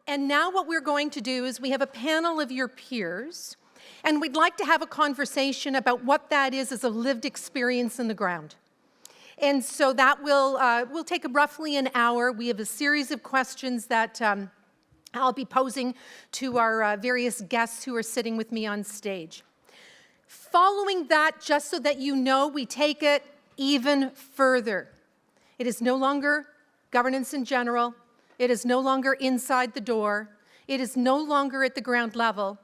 And now what we're going to do is we have a panel of your peers, and we'd like to have a conversation about what that is as a lived experience in the ground. And so that will take roughly an hour. We have a series of questions that I'll be posing to our various guests who are sitting with me on stage. Following that, just so that you know, we take it even further. It is no longer governance in general. It is no longer inside the door. It is no longer at the ground level.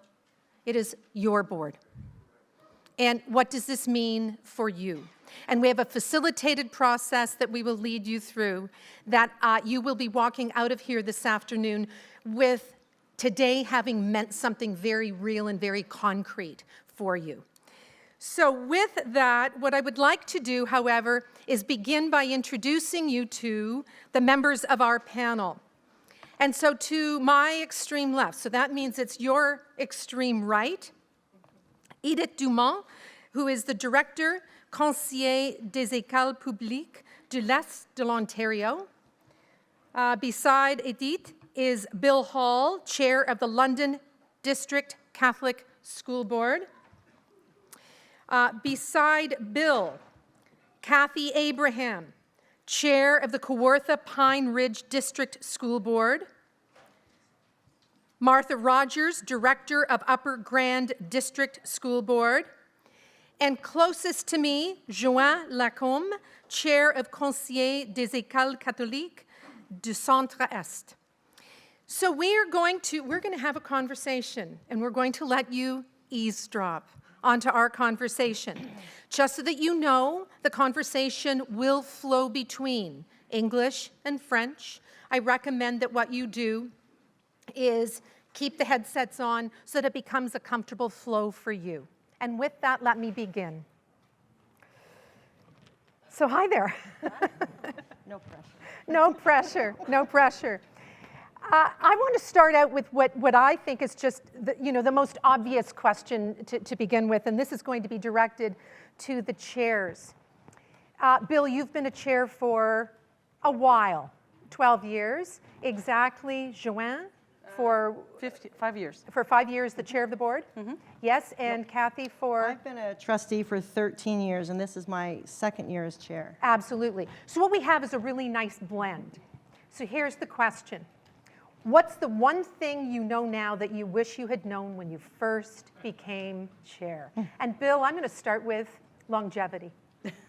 It is your board. And what does this mean for you? And we have a facilitated process that we will lead you through that you will be walking out of here this afternoon with today having meant something very real and very concrete for you. So with that, what I would like to do, however, is begin by introducing you to the members of our panel. And so to my extreme left, so that means it's your extreme right, Edith Dumont, who is the Director Conseiller des Écoles Publiques de l'Est de l'Ontario. Beside Edith is Bill Hall, Chair of the London District Catholic School Board. Beside Bill, Kathy Abraham, Chair of the Kawartha Pine Ridge District School Board. Martha Rogers, Director of Upper Grand District School Board. And closest to me, Joanne Lacombe, Chair of Conseil des Écoles Catholiques du Centre-Est. So we're going to have a conversation, and we're going to let you eavesdrop onto our conversation. Just so that you know, the conversation will flow between English and French. I recommend that what you do is keep the headsets on so that it becomes a comfortable flow for you. And with that, let me begin. So hi there. No pressure. No pressure, no pressure. I want to start out with what I think is just the most obvious question to begin with, and this is going to be directed to the chairs. Bill, you've been a chair for a while, 12 years. Exactly, Joanne? For 5 years. For 5 years, the chair of the board? Mm-hmm. Yes, and Kathy for? I've been a trustee for 13 years, and this is my second year as chair. Absolutely. So what we have is a really nice blend. So here's the question. What's the one thing you know now that you wish you had known when you first became chair? And Bill, I'm going to start with longevity.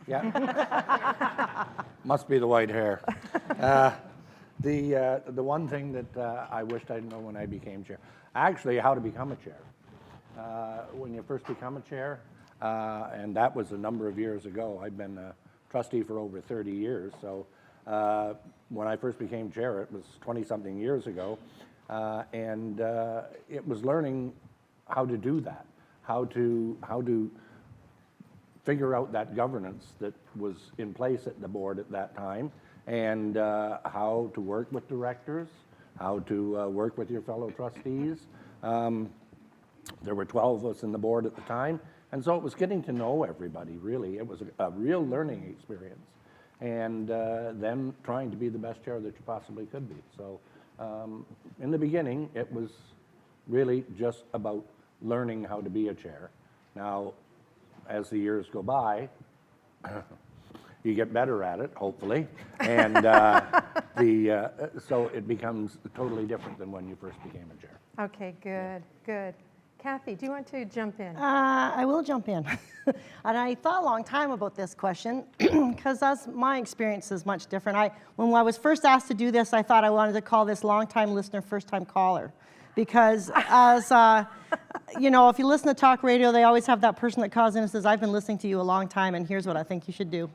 Yeah. Must be the white hair. The one thing that I wished I'd known when I became chair, actually how to become a chair. When you first become a chair, and that was a number of years ago. I've been a trustee for over 30 years, so when I first became chair, it was 20-something years ago, and it was learning how to do that, how to figure out that governance that was in place at the board at that time, and how to work with directors, how to work with your fellow trustees. There were 12 of us in the board at the time, and so it was getting to know everybody, really. It was a real learning experience, and then trying to be the best chair that you possibly could be. So in the beginning, it was really just about learning how to be a chair. Now, as the years go by, you get better at it, hopefully, and so it becomes totally different than when you first became a chair. Okay, good, good. Kathy, do you want to jump in? I will jump in. And I thought a long time about this question because my experience is much different. When I was first asked to do this, I thought I wanted to call this long-time listener, first-time caller. Because as, if you listen to talk radio, they always have that person that calls in and says, I've been listening to you a long time, and here's what I think you should do.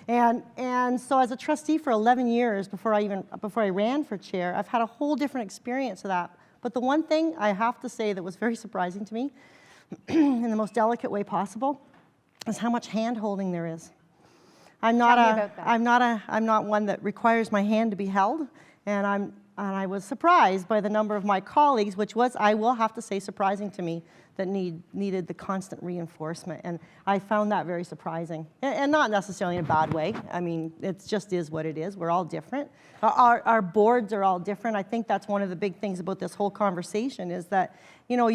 And so as a trustee for 11 years, before I ran for chair, I've had a whole different experience of that. But the one thing I have to say that was very surprising to me, in the most delicate way possible, is how much hand-holding there is. I'm not one that requires my hand to be held, and I was surprised by the number of my colleagues, which was, I will have to say, surprising to me, that needed the constant reinforcement. And I found that very surprising. And not necessarily in a bad way. I mean, it just is what it is. We're all different. Our boards are all different. I think that's one of the big things about this whole conversation is that, you know,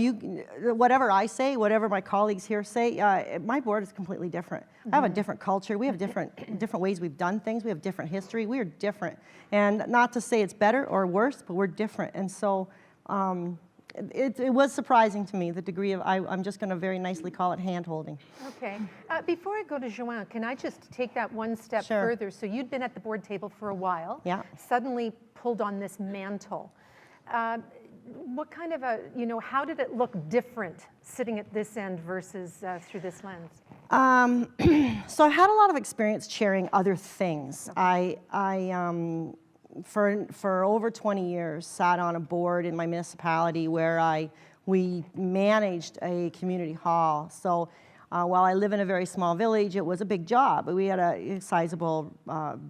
whatever I say, whatever my colleagues here say, my board is completely different. I have a different culture. We have different ways we've done things. We have different history. We are different. And not to say it's better or worse, but we're different. And so it was surprising to me, the degree of, I'm just going to very nicely call it hand-holding. Okay. Before I go to Joanne, can I just take that one step Sure. further? So you'd been at the board table for a while. Yeah. Suddenly pulled on this mantle. What kind of a, you know, how did it look different sitting at this end versus through this lens? So I had a lot of experience chairing other things. Okay. For over 20 years, sat on a board in my municipality where we managed a community hall. So while I live in a very small village, it was a big job. We had a sizable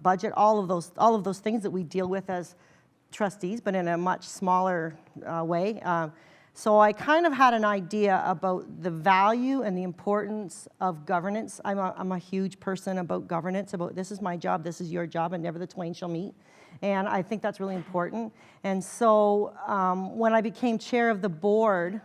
budget, all of those things that we deal with as trustees, but in a much smaller way. So I kind of had an idea about the value and the importance of governance. I'm a huge person about governance, about this is my job, this is your job, and never the twain shall meet. And I think that's really important. And so when I became chair of the board,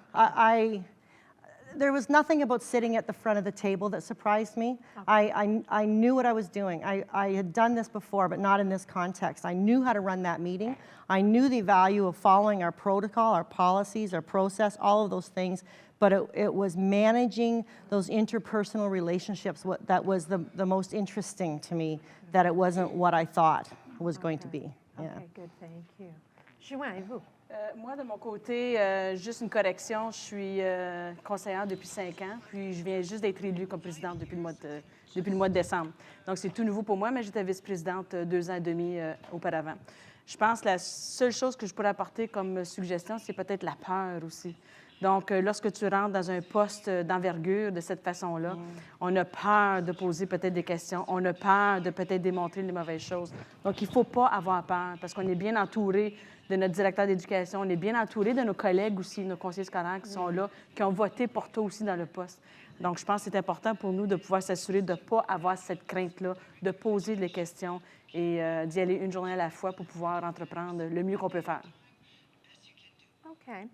there was nothing about sitting at the front of the table that surprised me. Okay. I knew what I was doing. I had done this before, but not in this context. I knew how to run that meeting. I knew the value of following our protocol, our policies, our process, all of those things. But it was managing those interpersonal relationships that was the most interesting to me, that it wasn't what I thought was going to be. Yeah. Okay, good, thank you. Joanne, et vous? Moi, de mon côté, juste une correction, je suis conseillère depuis 5 ans, puis je viens juste d'être élue comme présidente depuis le mois de décembre. Donc, c'est tout nouveau pour moi, mais j'étais vice-présidente 2 ans et demi auparavant. Je pense que la seule chose que je pourrais apporter comme suggestion, c'est peut-être la peur aussi. Donc, lorsque tu rentres dans un poste d'envergure de cette façon-là, on a peur de poser peut-être des questions, on a peur de peut-être démontrer les mauvaises choses. Donc, il ne faut pas avoir peur parce qu'on est bien entouré de notre directeur d'éducation, on est bien entouré de nos collègues aussi, nos conseillers scolaires qui sont là, qui ont voté pour toi aussi dans le poste. Donc, je pense que c'est important pour nous de pouvoir s'assurer de ne pas avoir cette crainte-là, de poser des questions et d'y aller une journée à la fois pour pouvoir entreprendre le mieux qu'on peut faire. Okay.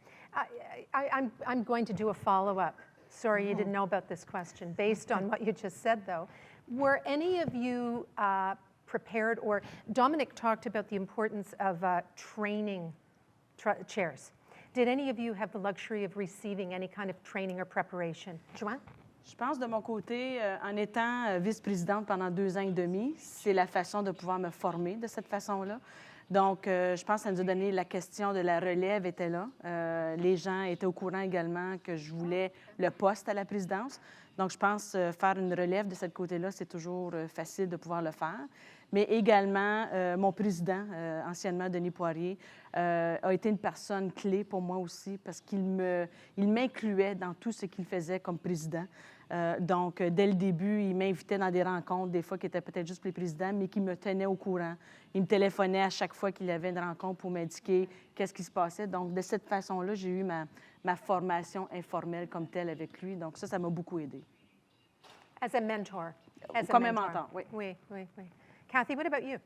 I'm going to do a follow-up. Sorry you didn't know about this question. Based on what you just said, though, were any of you prepared, or Dominic talked about the importance of training chairs. Did any of you have the luxury of receiving any kind of training or preparation? Joanne? Je pense de mon côté, en étant vice-présidente pendant 2 ans et demi, c'est la façon de pouvoir me former de cette façon-là. Donc, je pense que ça nous a donné la question de la relève était là. Les gens étaient au courant également que je voulais le poste à la présidence. Donc, je pense faire une relève de ce côté-là, c'est toujours facile de pouvoir le faire. Mais également, mon président, anciennement Denis Poirier, a été une personne clé pour moi aussi parce qu'il m'incluait dans tout ce qu'il faisait comme président. Donc, dès le début, il m'invitait dans des rencontres, des fois qui étaient peut-être juste pour les présidents, mais qui me tenaient au courant. Il me téléphonait à chaque fois qu'il y avait une rencontre pour m'indiquer qu'est-ce qui se passait. Donc, de cette façon-là, j'ai eu ma formation informelle comme telle avec lui. Donc, ça m'a beaucoup aidé. As a mentor. Comme un mentor, oui. Oui. Kathy, what about you?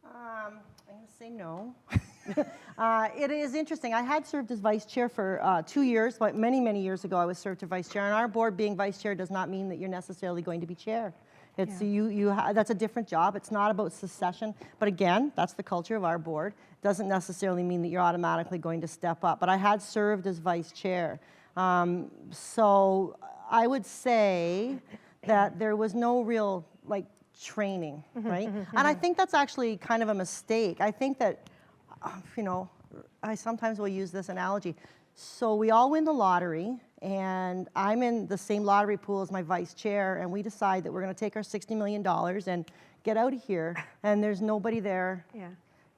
I'm going to say no. It is interesting. I had served as vice chair for 2 years, but many, many years ago I was served as vice chair. And our board being vice chair does not mean that you're necessarily going to be chair. It's that's a different job. It's not about succession. But again, that's the culture of our board. It doesn't necessarily mean that you're automatically going to step up. But I had served as vice chair. So I would say that there was no real, training, right? And I think that's actually kind of a mistake. I think that, I sometimes will use this analogy. So we all win the lottery, and I'm in the same lottery pool as my vice chair, and we decide that we're going to take our $60 million and get out of here, and there's nobody there. Yeah.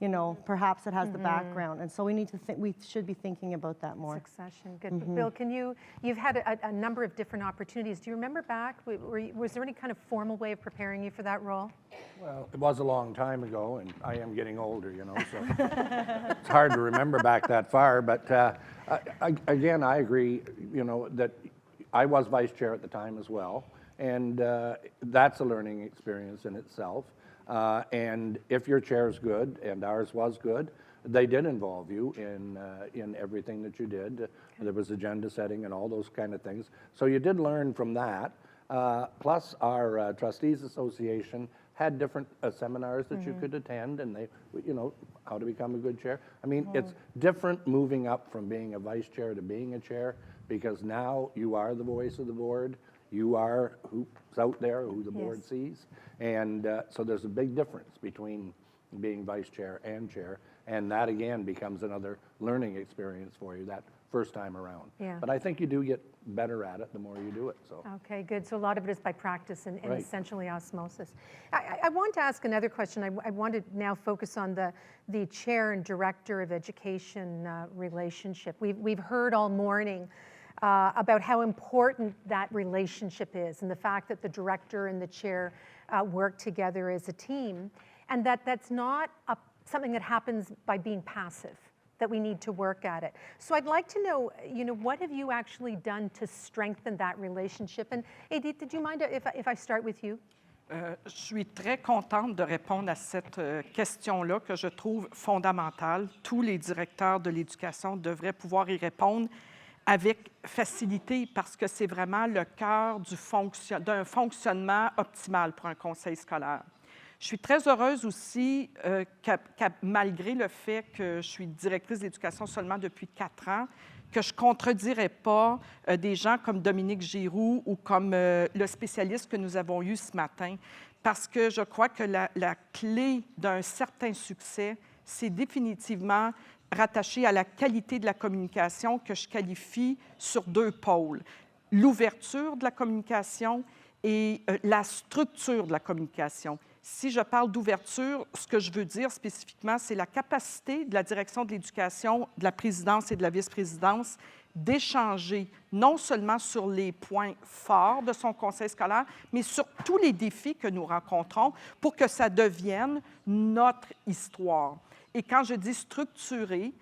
you know, perhaps it has the background. And so we need to think, we should be thinking about that more. Succession, good. Bill, you've had a number of different opportunities. Do you remember back, was there any kind of formal way of preparing you for that role? Well, it was a long time ago, and I am getting older, you know, so it's hard to remember back that far. But again, I agree, you know, that I was vice chair at the time as well, and that's a learning experience in itself. And if your chair is good, and ours was good, they did involve you in everything that you did. There was agenda setting and all those kind of things. So you did learn from that. Plus, our Trustees Association had different seminars that you could attend, and they, you know, how to become a good chair. I mean, it's different moving up from being a vice chair to being a chair, because now you are the voice of the board. You are who's out there, who the board sees. And so there's a big difference between being vice chair and chair. And that, again, becomes another learning experience for you that first time around. Yeah. But I think you do get better at it the more you do it. So. Okay, good. So a lot of it is by practice and Right. essentially osmosis. I want to ask another question. I want to now focus on the chair and director of education relationship. We've heard all morning about how important that relationship is, and the fact that the director and the chair work together as a team, and that's not something that happens by being passive, that we need to work at it. So I'd like to know, you know, what have you actually done to strengthen that relationship? And Edith, did you mind if I start with you? Je suis très contente de répondre à cette question-là que je trouve fondamentale. Tous les directeurs de l'éducation devraient pouvoir y répondre avec facilité parce que c'est vraiment le cœur d'un fonctionnement optimal pour un conseil scolaire. Je suis très heureuse aussi malgré le fait que je suis directrice d'éducation seulement depuis 4 ans, que je ne contredirais pas des gens comme Dominique Giroux ou comme le spécialiste que nous avons eu ce matin, parce que je crois que la clé d'un certain succès, c'est définitivement rattaché à la qualité de la communication que je qualifie sur 2 pôles. L'ouverture de la communication et la structure de la communication. Si je parle d'ouverture, ce que je veux dire spécifiquement, c'est la capacité de la direction de l'éducation, de la présidence et de la vice-présidence d'échanger non seulement sur les points forts de son conseil scolaire, mais sur tous les défis que nous rencontrons pour que ça devienne notre histoire. Et quand je dis structuré,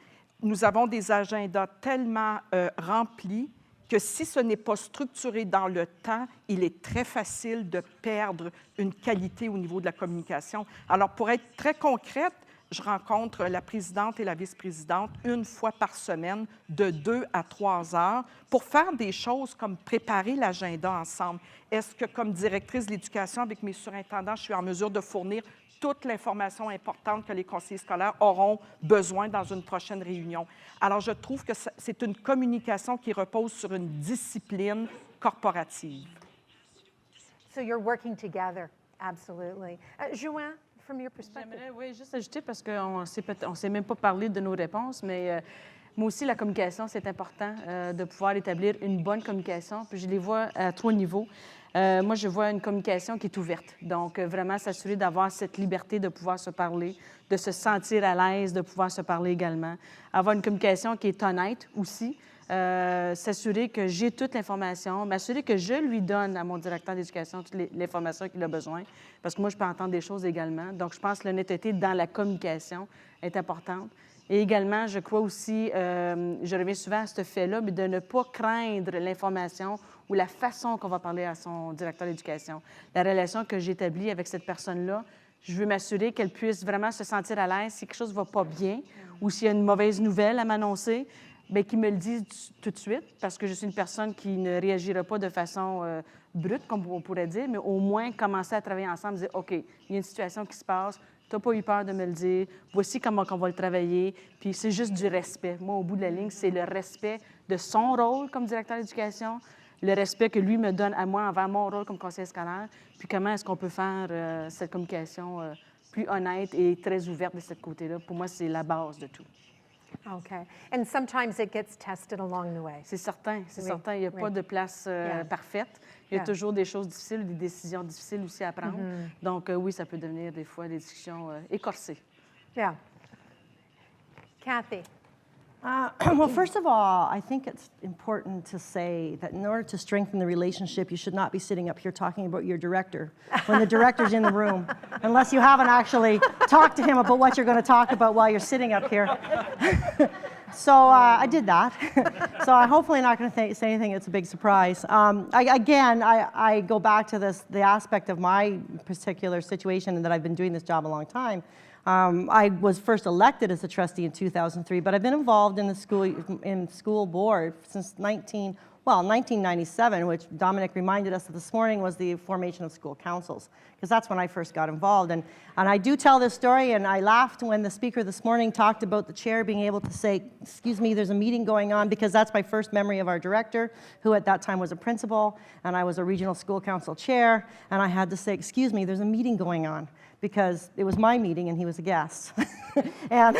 nous avons des agendas tellement remplis que si ce n'est pas structuré dans le temps, il est très facile de perdre une qualité au niveau de la communication. Alors, pour être très concrète, je rencontre la présidente et la vice-présidente 1 fois par semaine de 2 à 3 heures pour faire des choses comme préparer l'agenda ensemble. Est-ce que, comme directrice de l'éducation, avec mes surintendants, je suis en mesure de fournir toute l'information importante que les conseillers scolaires auront besoin dans une prochaine réunion? Alors, je trouve que c'est une communication qui repose sur une discipline corporative. So you're working together, absolutely. Joanne, from your perspective. J'aimerais, oui, juste ajouter, parce qu'on ne s'est même pas parlé de nos réponses, mais moi aussi, la communication, c'est important de pouvoir établir une bonne communication. Puis je les vois à 3 niveaux. Moi, je vois une communication qui est ouverte. Donc, vraiment s'assurer d'avoir cette liberté de pouvoir se parler, de se sentir à l'aise, de pouvoir se parler également. Avoir une communication qui est honnête aussi. S'assurer que j'ai toute l'information, m'assurer que je lui donne à mon directeur d'éducation toute l'information qu'il a besoin, parce que moi, je peux entendre des choses également. Donc, je pense que l'honnêteté dans la communication est importante. Et également, je crois aussi, je reviens souvent à ce fait-là, mais de ne pas craindre l'information ou la façon qu'on va parler à son directeur d'éducation. La relation que j'établis avec cette personne-là, je veux m'assurer qu'elle puisse vraiment se sentir à l'aise si quelque chose ne va pas bien ou s'il y a une mauvaise nouvelle à m'annoncer, bien, qu'il me le dise tout de suite, parce que je suis une personne qui ne réagira pas de façon brute, comme on pourrait dire, mais au moins commencer à travailler ensemble, dire, OK, il y a une situation qui se passe, tu n'as pas eu peur de me le dire, voici comment on va le travailler, puis c'est juste du respect. Moi, au bout de la ligne, c'est le respect de son rôle comme directeur d'éducation, le respect que lui me donne à moi envers mon rôle comme conseiller scolaire, puis comment est-ce qu'on peut faire cette communication plus honnête et très ouverte de ce côté-là. Pour moi, c'est la base de tout. Okay. And sometimes it gets tested along the way. C'est certain, c'est Oui, certain. Il n'y a oui. pas de place parfaite. Il y a Yeah. toujours des choses difficiles, des décisions difficiles aussi à prendre. Donc, oui, ça peut devenir des fois des discussions écorcées. Yeah. Kathy. Well, first of all, I think it's important to say that in order to strengthen the relationship, you should not be sitting up here talking about your director when the director's in the room, unless you haven't actually talked to him about what you're going to talk about while you're sitting up here. So I did that. So I'm hopefully not going to say anything that's a big surprise. I go back to the aspect of my particular situation and that I've been doing this job a long time. I was first elected as a trustee in 2003, but I've been involved in the school board since 1997, which Dominic reminded us of this morning was the formation of school councils, because that's when I first got involved. And I do tell this story, and I laughed when the speaker this morning talked about the chair being able to say, excuse me, there's a meeting going on, because that's my first memory of our director, who at that time was a principal, and I was a regional school council chair, and I had to say, excuse me, there's a meeting going on, because it was my meeting and he was a guest. and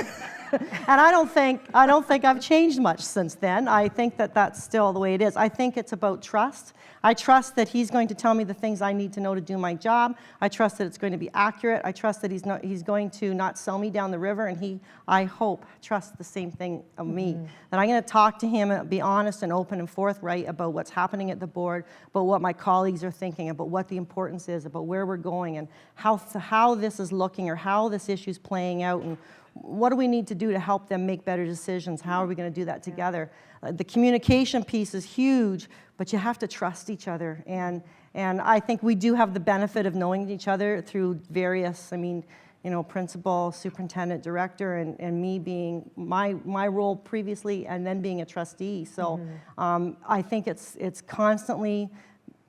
I don't think I've changed much since then. I think that that's still the way it is. I think it's about trust. I trust that he's going to tell me the things I need to know to do my job. I trust that it's going to be accurate. I trust that he's going to not sell me down the river, and I hope, trusts the same thing of me. That I'm going to talk to him and be honest and open and forthright about what's happening at the board, about what my colleagues are thinking, about what the importance is, about where we're going, and how this is looking, or how this issue's playing out, and what do we need to do to help them make better decisions? How are we going to do that together? The communication piece is huge, but you have to trust each other. And I think we do have the benefit of knowing each other through various, principal, superintendent, director, and me being my role previously, and then being a trustee. So I think it's constantly,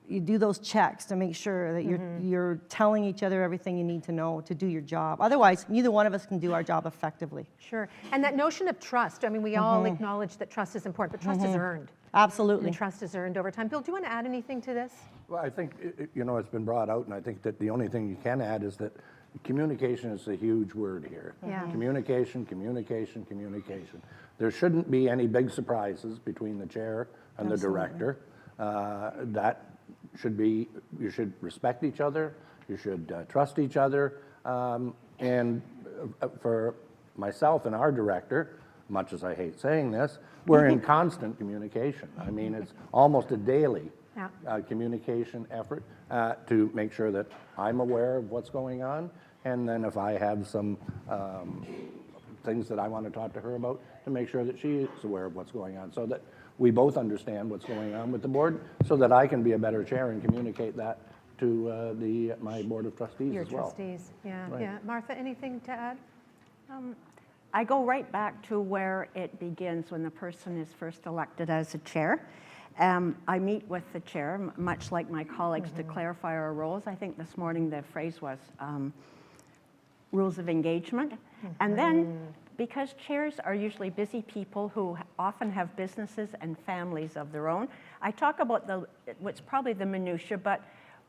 you do those checks to make sure that you're telling each other everything you need to know to do your job. Otherwise, neither one of us can do our job effectively. Sure. And that notion of trust, we all acknowledge that trust is important, but trust is earned. Absolutely. And trust is earned over time. Bill, do you want to add anything to this? Well, I think, it's been brought out, and I think that the only thing you can add is that communication is a huge word here. Yeah. Communication, communication, communication. There shouldn't be any big surprises between the chair and the director. That should be, you should respect each other, you should trust each other, and for myself and our director, much as I hate saying this, we're in constant communication. It's almost a daily communication effort to make sure that I'm aware of what's going on, and then if I have some things that I want to talk to her about, to make sure that she is aware of what's going on, so that we both understand what's going on with the board, so that I can be a better chair and communicate that to my board of trustees as well. Your trustees, yeah. Right. Yeah. Martha, anything to add? I go right back to where it begins when the person is first elected as a chair. I meet with the chair, much like my colleagues, to clarify our roles. I think this morning the phrase was rules of engagement. And then, because chairs are usually busy people who often have businesses and families of their own, I talk about what's probably the minutia, but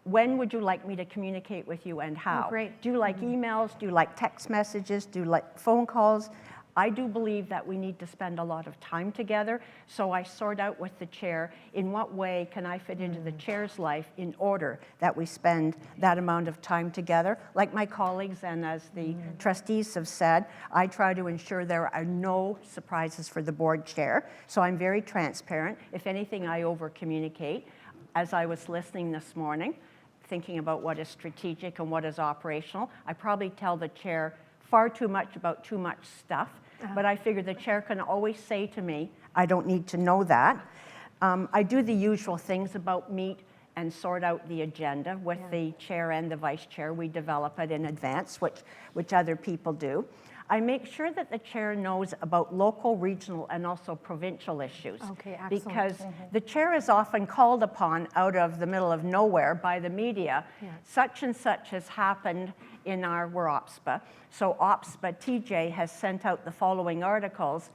when would you like me to communicate with you and how? Oh, great. Do you like emails? Do you like text messages? Do you like phone calls? I do believe that we need to spend a lot of time together, so I sort out with the chair in what way can I fit into the chair's life in order that we spend that amount of time together. Like my colleagues and as the trustees have said, I try to ensure there are no surprises for the board chair, so I'm very transparent. If anything, I over-communicate. As I was listening this morning, thinking about what is strategic and what is operational, I probably tell the chair far too much about too much stuff, but I figure the chair can always say to me, I don't need to know that. I do the usual things about meet and sort out the agenda with the chair and the vice chair. We develop it in advance, which other people do. I make sure that the chair knows about local, regional, and also provincial issues. Okay, excellent. Because the chair is often called upon out of the middle of nowhere by the media. Such and such has happened in we're OPSPA. So OPSPA, TJ has sent out the following articles.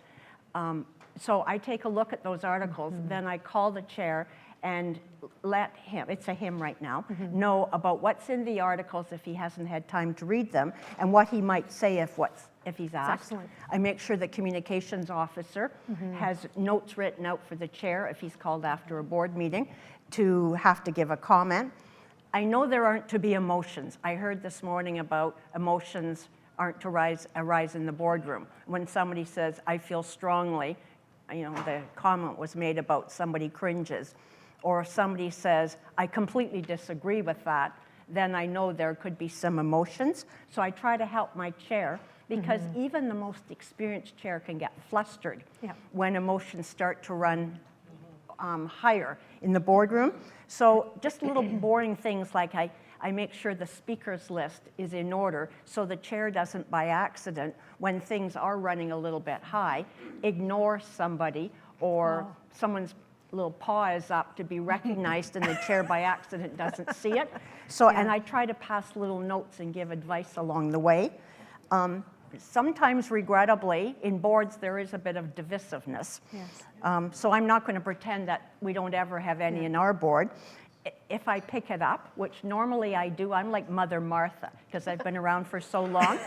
So I take a look at those articles, then I call the chair and let him, it's a him right now, know about what's in the articles if he hasn't had time to read them, and what he might say if he's asked. excellent. I make sure the communications officer has notes written out for the chair if he's called after a board meeting to have to give a comment. I know there aren't to be emotions. I heard this morning about emotions aren't to arise in the boardroom. When somebody says, I feel strongly, the comment was made about somebody cringes, or somebody says, I completely disagree with that, then I know there could be some emotions. So I try to help my chair, because even the most experienced chair can get flustered when emotions start to run higher in the boardroom. So just little boring things like I make sure the speakers list is in order so the chair doesn't, by accident, when things are running a little bit high, ignore somebody, or someone's little paw is up to be recognized and the chair by accident doesn't see it. So, and I try to pass little notes and give advice along the way. Sometimes, regrettably, in boards there is a bit of divisiveness. Yes. So I'm not going to pretend that we don't ever have any in our board. If I pick it up, which normally I do, I'm like Mother Martha, because I've been around for so long,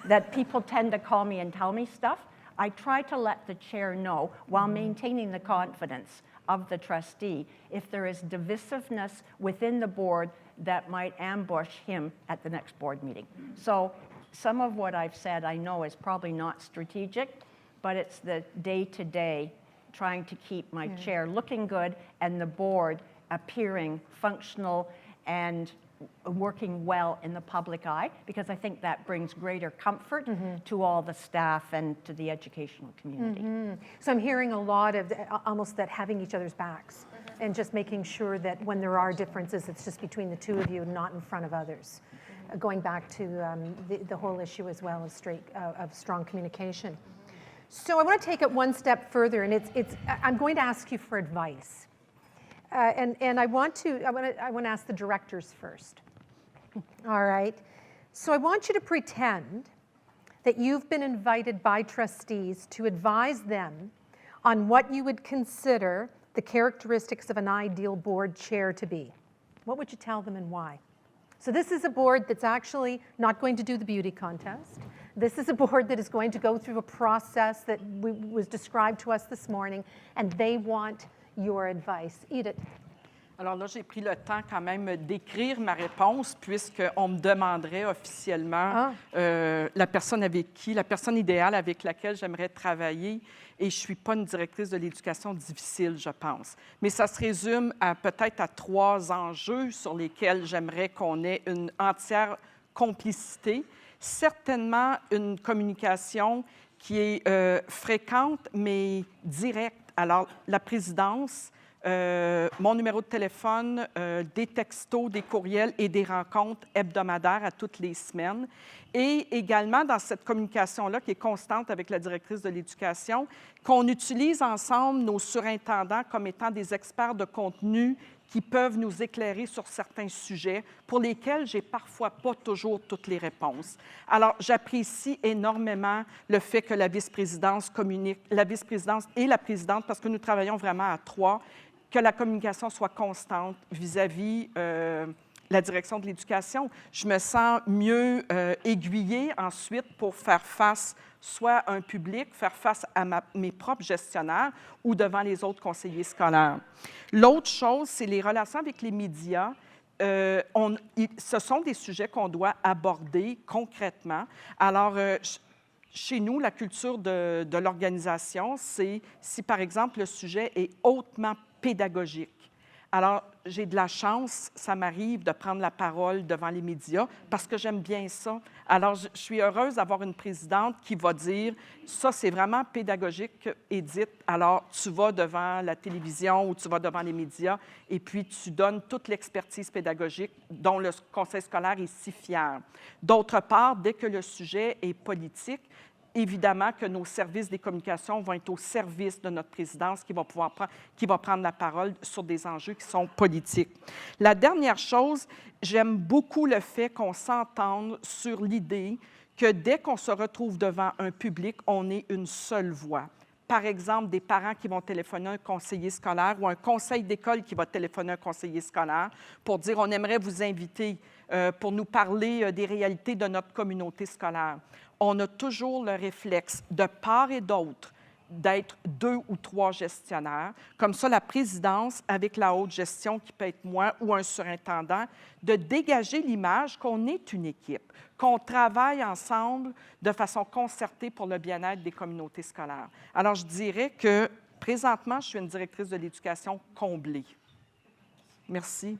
that people tend to call me and tell me stuff. I try to let the chair know, while maintaining the confidence of the trustee, if there is divisiveness within the board that might ambush him at the next board meeting. So some of what I've said I know is probably not strategic, but it's the day-to-day trying to keep my chair looking good and the board appearing functional and working well in the public eye, because I think that brings greater comfort to all the staff and to the educational community. So I'm hearing a lot of almost that having each other's backs and just making sure that when there are differences, it's just between the two of you, not in front of others. Going back to the whole issue as well of strong communication. So I want to take it one step further, and I'm going to ask you for advice. And I want to ask the directors first. All right. So I want you to pretend that you've been invited by trustees to advise them on what you would consider the characteristics of an ideal board chair to be. What would you tell them and why? So this is a board that's actually not going to do the beauty contest. This is a board that is going to go through a process that was described to us this morning, and they want your advice. Edith. Alors là, j'ai pris le temps quand même d'écrire ma réponse, puisqu'on me demanderait officiellement la personne idéale avec laquelle j'aimerais travailler, et je ne suis pas une directrice de l'éducation difficile, je pense. Mais ça se résume peut-être à 3 enjeux sur lesquels j'aimerais qu'on ait une entière complicité. Certainement une communication qui est fréquente, mais directe. Alors, la présidence, mon numéro de téléphone, des textos, des courriels et des rencontres hebdomadaires à toutes les semaines. Et également, dans cette communication-là, qui est constante avec la directrice de l'éducation, qu'on utilise ensemble nos surintendants comme étant des experts de contenu qui peuvent nous éclairer sur certains sujets pour lesquels je n'ai parfois pas toujours toutes les réponses. Alors, j'apprécie énormément le fait que la vice-présidence communique, la vice-présidence et la présidente, parce que nous travaillons vraiment à 3, que la communication soit constante vis-à-vis la direction de l'éducation. Je me sens mieux aiguillée ensuite pour faire face soit à un public, faire face à mes propres gestionnaires ou devant les autres conseillers scolaires. L'autre chose, c'est les relations avec les médias. Ce sont des sujets qu'on doit aborder concrètement. Alors, chez nous, la culture de l'organisation, c'est si, par exemple, le sujet est hautement pédagogique. Alors, j'ai de la chance, ça m'arrive de prendre la parole devant les médias parce que j'aime bien ça. Alors, je suis heureuse d'avoir une présidente qui va dire « ça, c'est vraiment pédagogique, Edith, alors tu vas devant la télévision ou tu vas devant les médias et puis tu donnes toute l'expertise pédagogique dont le conseil scolaire est si fier. » D'autre part, dès que le sujet est politique, évidemment que nos services des communications vont être au service de notre présidence qui va prendre la parole sur des enjeux qui sont politiques. La dernière chose, j'aime beaucoup le fait qu'on s'entende sur l'idée que dès qu'on se retrouve devant un public, on est une seule voix. Par exemple, des parents qui vont téléphoner à un conseiller scolaire ou un conseil d'école qui va téléphoner à un conseiller scolaire pour dire « on aimerait vous inviter pour nous parler des réalités de notre communauté scolaire ». On a toujours le réflexe, de part et d'autre, d'être 2 ou 3 gestionnaires. Comme ça, la présidence, avec la haute gestion, qui peut être moi ou un surintendant, de dégager l'image qu'on est une équipe, qu'on travaille ensemble de façon concertée pour le bien-être des communautés scolaires. Alors, je dirais que présentement, je suis une directrice de l'éducation comblée. Merci.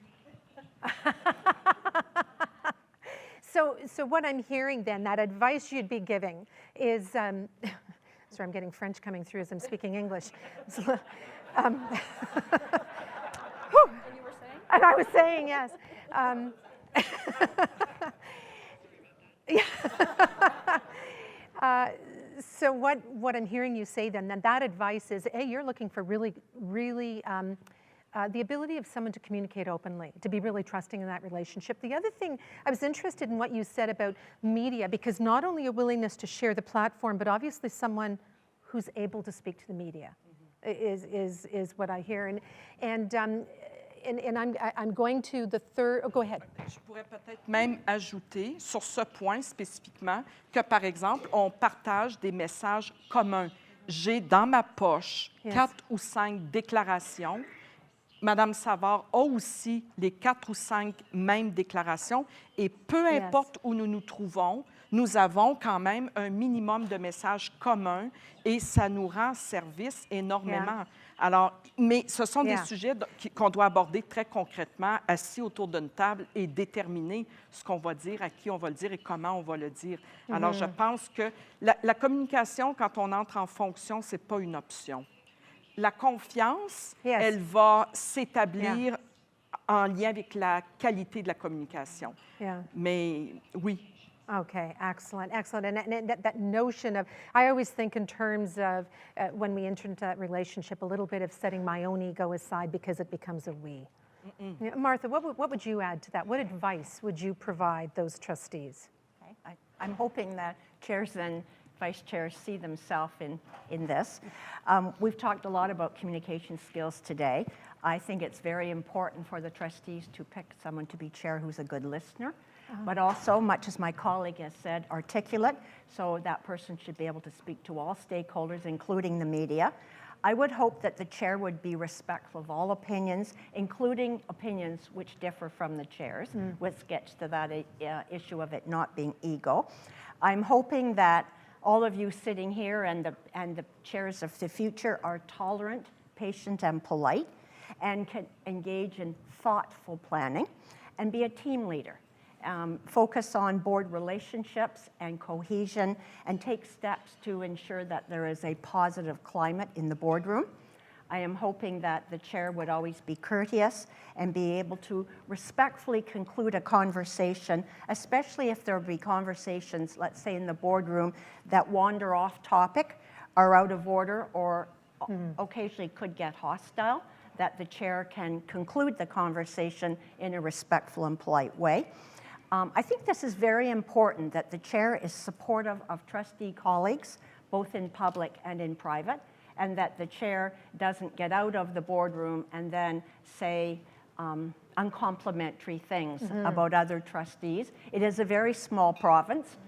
So what I'm hearing then, that advice you'd be giving is, sorry, I'm getting French coming through as I'm speaking English. Whew. And you were saying? And I was saying, yes. So what I'm hearing you say then, that advice is, A, you're looking for really the ability of someone to communicate openly, to be really trusting in that relationship. The other thing, I was interested in what you said about media, because not only a willingness to share the platform, but obviously someone who's able to speak to the media is what I hear. And I'm going to the third, oh, go ahead. Je pourrais peut-être même ajouter sur ce point spécifiquement que, par exemple, on partage des messages communs. J'ai dans ma poche 4 ou 5 déclarations. Madame Savard a aussi les 4 ou 5 mêmes déclarations et peu importe où nous nous trouvons, nous avons quand même un minimum de messages communs et ça nous rend service énormément. Alors, mais ce sont des sujets qu'on doit aborder très concrètement, assis autour d'une table et déterminer ce qu'on va dire, à qui on va le dire et comment on va le dire. Alors, je pense que la communication, quand on entre en fonction, ce n'est pas une option. La confiance, elle va s'établir en lien avec la qualité de la communication. Mais oui. Okay, excellent, excellent. And that notion of, I always think in terms of when we enter into that relationship, a little bit of setting my own ego aside because it becomes a we. Yeah, Martha, what would you add to that? What advice would you provide those trustees? Okay. I'm hoping that chairs and vice chairs see themselves in this. We've talked a lot about communication skills today. I think it's very important for the trustees to pick someone to be chair who's a good listener, but also, much as my colleague has said, articulate, so that person should be able to speak to all stakeholders, including the media. I would hope that the chair would be respectful of all opinions, including opinions which differ from the chair's, which gets to that issue of it not being ego. I'm hoping that all of you sitting here and the chairs of the future are tolerant, patient, and polite, and can engage in thoughtful planning and be a team leader. Focus on board relationships and cohesion, and take steps to ensure that there is a positive climate in the boardroom. I am hoping that the chair would always be courteous and be able to respectfully conclude a conversation, especially if there be conversations, let's say in the boardroom, that wander off topic, are out of order, or occasionally could get hostile, that the chair can conclude the conversation in a respectful and polite way. I think this is very important, that the chair is supportive of trustee colleagues, both in public and in private, and that the chair doesn't get out of the boardroom and then say uncomplimentary things about other trustees. It is a very small province,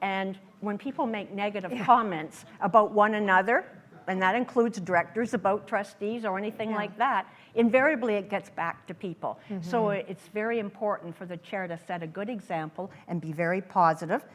and when people make negative comments about one another, and that includes directors about trustees or anything like that, invariably it gets back to people. So it's very important for the chair to set a good example and be very positive.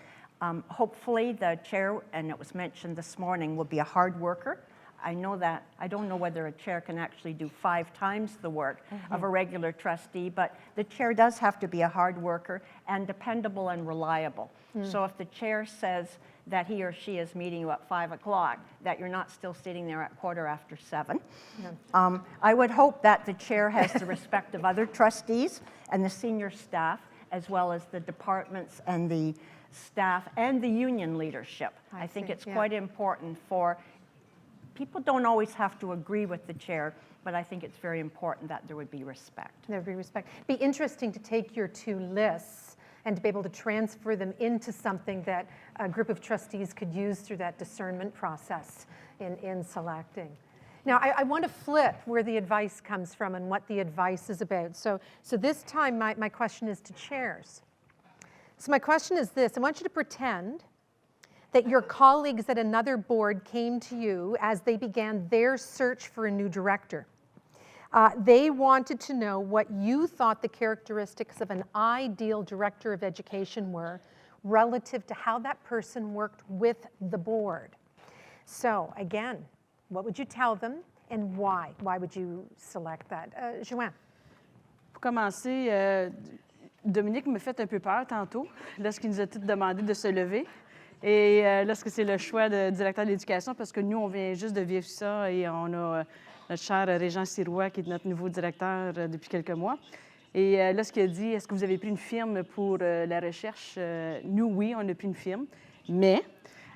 Hopefully the chair, and it was mentioned this morning, will be a hard worker. I don't know whether a chair can actually do 5 times the work of a regular trustee, but the chair does have to be a hard worker and dependable and reliable. So if the chair says that he or she is meeting you at 5 o'clock, that you're not still sitting there at 7:15. I would hope that the chair has the respect of other trustees and the senior staff, as well as the departments and the staff and the union leadership. I think it's quite important for, people don't always have to agree with the chair, but I think it's very important that there would be respect. There would be respect. Be interesting to take your 2 lists and to be able to transfer them into something that a group of trustees could use through that discernment process in selecting. Now, I want to flip where the advice comes from and what the advice is about. So this time, my question is to chairs. So my question is this. I want you to pretend that your colleagues at another board came to you as they began their search for a new director. They wanted to know what you thought the characteristics of an ideal director of education were relative to how that person worked with the board. So again, what would you tell them and why? Why would you select that? Joanne? Pour commencer, Dominique me fait un peu peur tantôt lorsqu'il nous a tout demandé de se lever. Et lorsque c'est le choix de directeur de l'éducation, parce que nous, on vient juste de vivre ça et on a notre cher Régent Sirois qui est notre nouveau directeur depuis quelques mois. Et lorsqu'il a dit, est-ce que vous avez pris une firme pour la recherche? Nous, oui, on a pris une firme, mais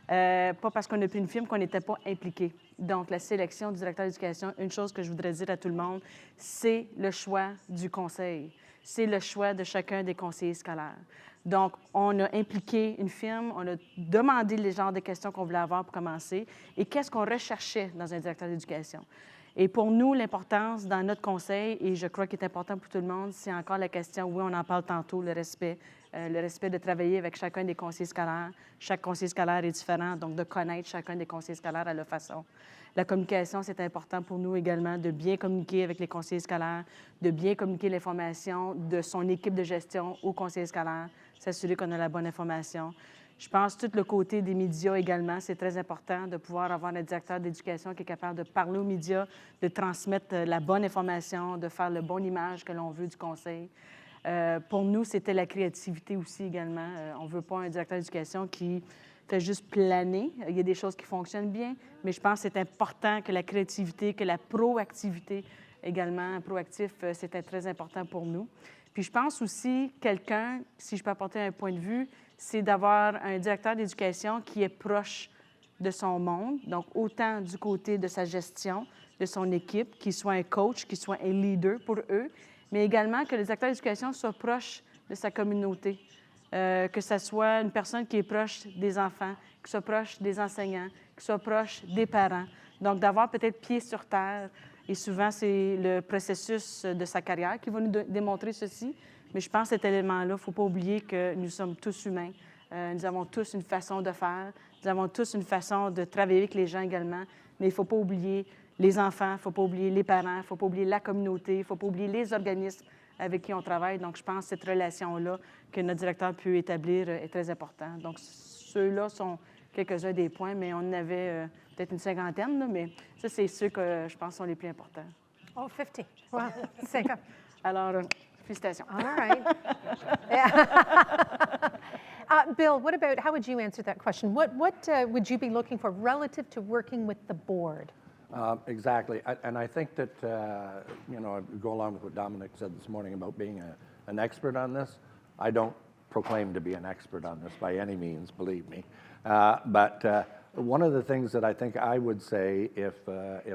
pas parce qu'on a pris une firme qu'on n'était pas impliqué. Donc, la sélection du directeur d'éducation, une chose que je voudrais dire à tout le monde, c'est le choix du conseil. C'est le choix de chacun des conseillers scolaires. Donc, on a impliqué une firme, on a demandé les genres de questions qu'on voulait avoir pour commencer et qu'est-ce qu'on recherchait dans un directeur d'éducation. Et pour nous, l'importance dans notre conseil, et je crois qu'il est important pour tout le monde, c'est encore la question, oui, on en parle tantôt, le respect de travailler avec chacun des conseillers scolaires. Chaque conseiller scolaire est différent, donc de connaître chacun des conseillers scolaires à leur façon. La communication, c'est important pour nous également, de bien communiquer avec les conseillers scolaires, de bien communiquer l'information de son équipe de gestion aux conseillers scolaires, s'assurer qu'on a la bonne information. Je pense que tout le côté des médias également, c'est très important de pouvoir avoir un directeur d'éducation qui est capable de parler aux médias, de transmettre la bonne information, de faire le bon image que l'on veut du conseil. Pour nous, c'était la créativité aussi également. On ne veut pas un directeur d'éducation qui fait juste planer. Il y a des choses qui fonctionnent bien, mais je pense que c'est important que la créativité, que la proactivité également, proactif, c'était très important pour nous. Puis je pense aussi, quelqu'un, si je peux apporter un point de vue, c'est d'avoir un directeur d'éducation qui est proche de son monde, donc autant du côté de sa gestion, de son équipe, qu'il soit un coach, qu'il soit un leader pour eux, mais également que le directeur d'éducation soit proche de sa communauté, que ce soit une personne qui est proche des enfants, qui soit proche des enseignants, qui soit proche des parents. Donc, d'avoir peut-être pied sur terre. Et souvent, c'est le processus de sa carrière qui va nous démontrer ceci. Mais je pense que cet élément-là, il ne faut pas oublier que nous sommes tous humains. Nous avons tous une façon de faire. Nous avons tous une façon de travailler avec les gens également. Mais il ne faut pas oublier les enfants, il ne faut pas oublier les parents, il ne faut pas oublier la communauté, il ne faut pas oublier les organismes avec qui on travaille. Donc, je pense que cette relation-là que notre directeur peut établir est très importante. Donc, ceux-là sont quelques-uns des points, mais on en avait peut-être une cinquantaine, là, mais ça, c'est ceux que je pense sont les plus importants. Oh, 50. Wow. Sick. Alors, félicitations. All right. Bill, what about, how would you answer that question? What would you be looking for relative to working with the board? Exactly. And I think that, you know, I go along with what Dominic said this morning about being an expert on this. I don't proclaim to be an expert on this by any means, believe me. But one of the things that I think I would say if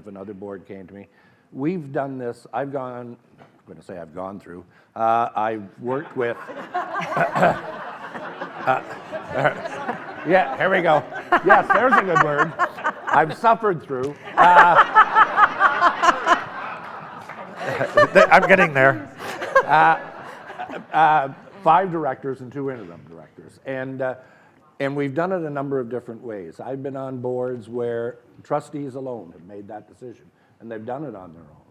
another board came to me, we've done this, I've gone through, I've worked with, yeah, here we go. Yes, there's a good word. I've suffered through. I'm getting there. 5 directors and 2 interim directors. And we've done it a number of different ways. I've been on boards where trustees alone have made that decision, and they've done it on their own.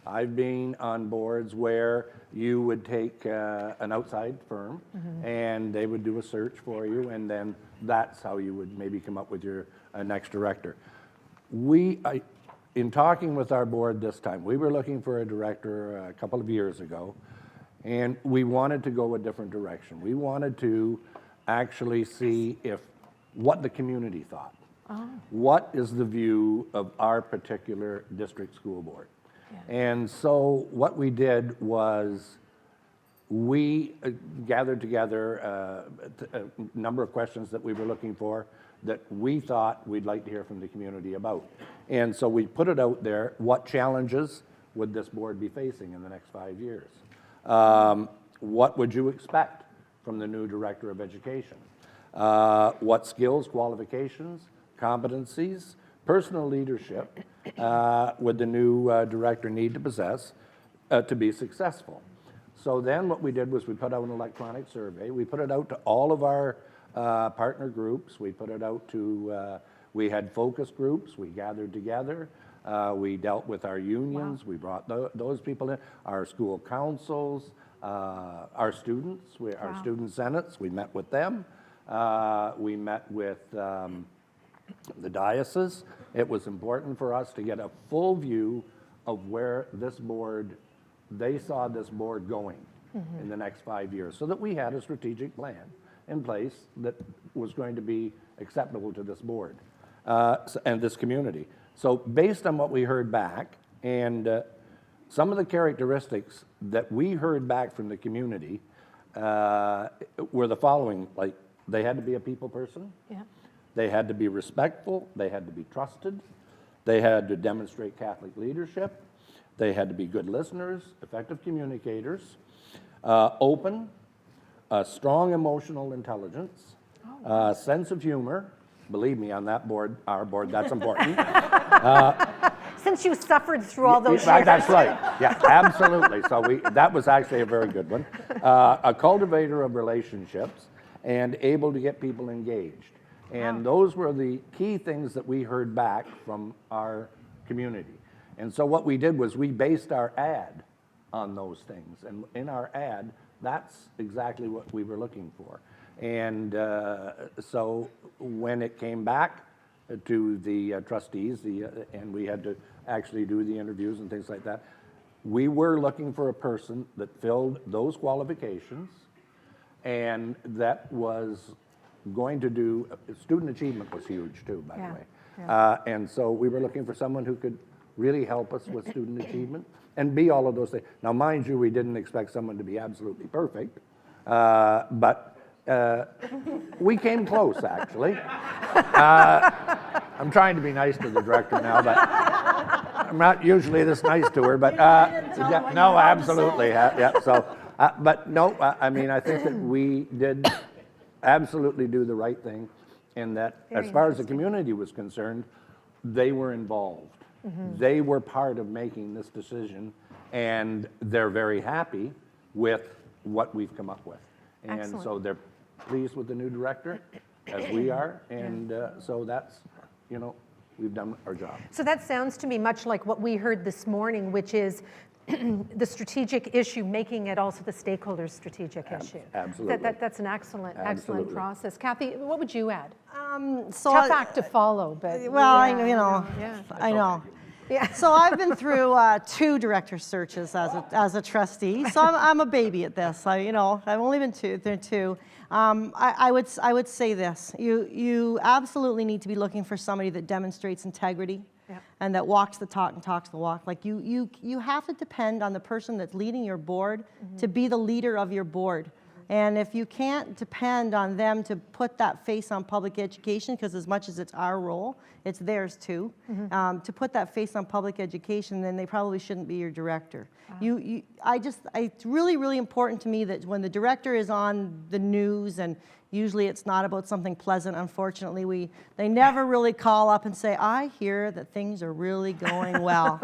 I've been on boards where you would take an outside firm, and they would do a search for you, and then that's how you would maybe come up with your next director. In talking with our board this time, we were looking for a director a couple of years ago, and we wanted to go a different direction. We wanted to actually see what the community thought. What is the view of our particular district school board? Yeah. And so what we did was we gathered together a number of questions that we were looking for that we thought we'd like to hear from the community about. And so we put it out there, what challenges would this board be facing in the next 5 years? What would you expect from the new director of education? What skills, qualifications, competencies, personal leadership would the new director need to possess to be successful? So then what we did was we put out an electronic survey. We put it out to all of our partner groups. We put it out to, we had focus groups. We gathered together. We dealt with our unions. Wow. We brought those people in. Our school councils, our students, our student senates, we met with them. We met with the diocese. It was important for us to get a full view of where this board, they saw this board going in the next 5 years, so that we had a strategic plan in place that was going to be acceptable to this board and this community. So based on what we heard back, and some of the characteristics that we heard back from the community were the following: like, they had to be a people person. Yeah. They had to be respectful. They had to be trusted. They had to demonstrate Catholic leadership. They had to be good listeners, effective communicators, open, strong emotional intelligence, sense of humor. Believe me, on that board, our board, that's important. Since you suffered through all those years. years. That's right. Yeah, absolutely. So that was actually a very good one. A cultivator of relationships and able to get people engaged. And those were the key things that we heard back from our community. And so what we did was we based our ad on those things. And in our ad, that's exactly what we were looking for. And so when it came back to the trustees, and we had to actually do the interviews and things like that, we were looking for a person that filled those qualifications and that was going to do, student achievement was huge too, by the way. Yeah. And so we were looking for someone who could really help us with student achievement and be all of those things. Now, mind you, we didn't expect someone to be absolutely perfect, but we came close, actually. I'm trying to be nice to the director now, but I'm not usually this nice to her, but yeah, no, absolutely. Yeah, so, but no, I mean, I think that we did absolutely do the right thing in that, as far as the community was concerned, they were involved. They were part of making this decision, and they're very happy with what we've come up with. And excellent. So they're pleased with the new director, as we are, and so that's, you know, we've done our job. So that sounds to me much like what we heard this morning, which is the strategic issue, making it also the stakeholders' strategic issue. Absolutely. That's an excellent process. Kathy, what would you add? So tough act to follow, but well, yeah, I know. Yeah. So I've been through 2 director searches as a trustee. So I'm a baby at this. I've only been two. I would say this: you absolutely need to be looking for somebody that demonstrates integrity. Yep. And that walks the talk and talks the walk. Like you have to depend on the person that's leading your board to be the leader of your board. And if you can't depend on them to put that face on public education, because as much as it's our role, it's theirs too, to put that face on public education, then they probably shouldn't be your director. It's really, really important to me that when the director is on the news, and usually it's not about something pleasant, unfortunately, they never really call up and say, I hear that things are really going well.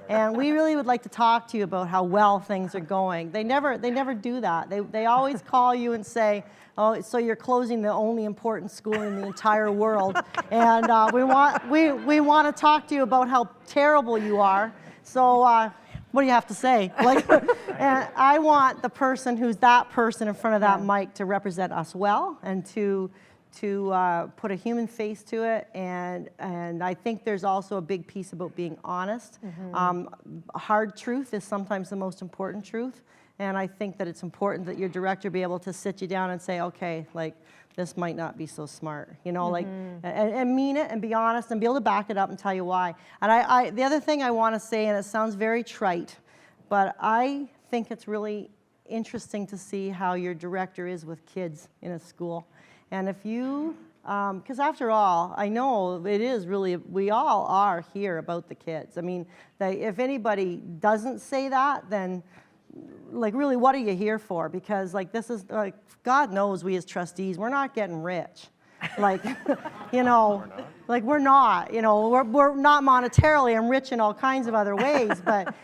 And we really would like to talk to you about how well things are going. They never do that. They always call you and say, oh, so you're closing the only important school in the entire world. And we want to talk to you about how terrible you are. So what do you have to say? And I want the person who's that person in front of that mic to represent us well and to put a human face to it. And I think there's also a big piece about being honest. Hard truth is sometimes the most important truth. And I think that it's important that your director be able to sit you down and say, okay, this might not be so smart, and mean it and be honest and be able to back it up and tell you why. And the other thing I want to say, and it sounds very trite, but I think it's really interesting to see how your director is with kids in a school. And if you, because after all, I know it is really, we all are here about the kids. I mean, if anybody doesn't say that, then really, what are you here for? Because this is, God knows we as trustees, we're not getting rich. Like, we're not, we're not monetarily. I'm rich in all kinds of other ways, but,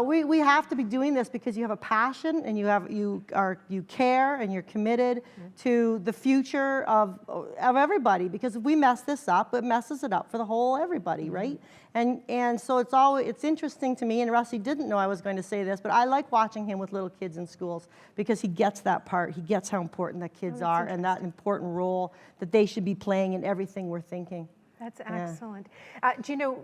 we have to be doing this because you have a passion and you care and you're committed to the future of everybody. Because if we mess this up, it messes it up for the whole everybody, right? And so it's interesting to me, and Rusty didn't know I was going to say this, but I like watching him with little kids in schools because he gets that part. He gets how important the kids are and that important role that they should be playing in everything we're thinking. That's excellent. Do you know,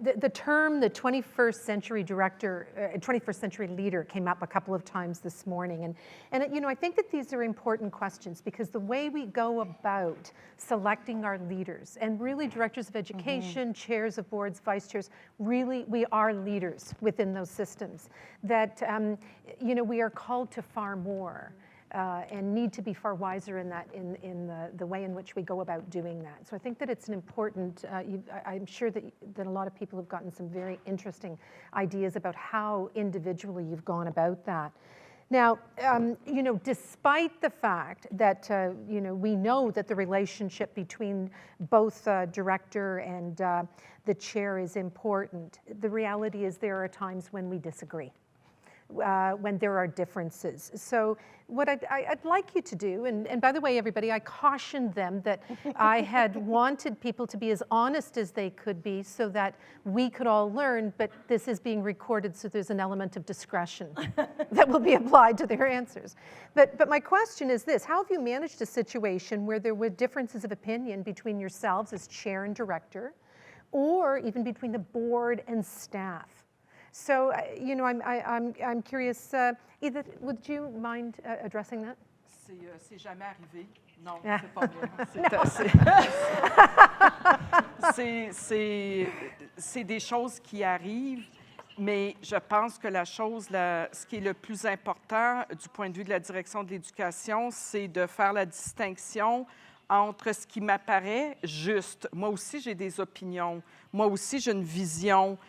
the term, the 21st century director, 21st century leader came up a couple of times this morning. And I think that these are important questions because the way we go about selecting our leaders, and really directors of education, chairs of boards, vice chairs, really we are leaders within those systems. That, we are called to far more. And need to be far wiser in that, in the way in which we go about doing that. So I think that it's an important, I'm sure that a lot of people have gotten some very interesting ideas about how individually you've gone about that. Now, despite the fact that, we know that the relationship between both director and the chair is important, the reality is there are times when we disagree. When there are differences. So what I'd like you to do, and by the way, everybody, I cautioned them that I had wanted people to be as honest as they could be so that we could all learn, but this is being recorded, so there's an element of discretion that will be applied to their answers. But my question is this: how have you managed a situation where there were differences of opinion between yourselves as chair and director, or even between the board and staff? So, I'm curious, Edith, would you mind addressing that? C'est jamais arrivé. Non, c'est pas vrai. C'est des choses qui arrivent, mais je pense que ce qui est le plus important du point de vue de la direction de l'éducation, c'est de faire la distinction entre ce qui m'apparaît juste. Moi aussi, j'ai des opinions. Moi aussi, j'ai une vision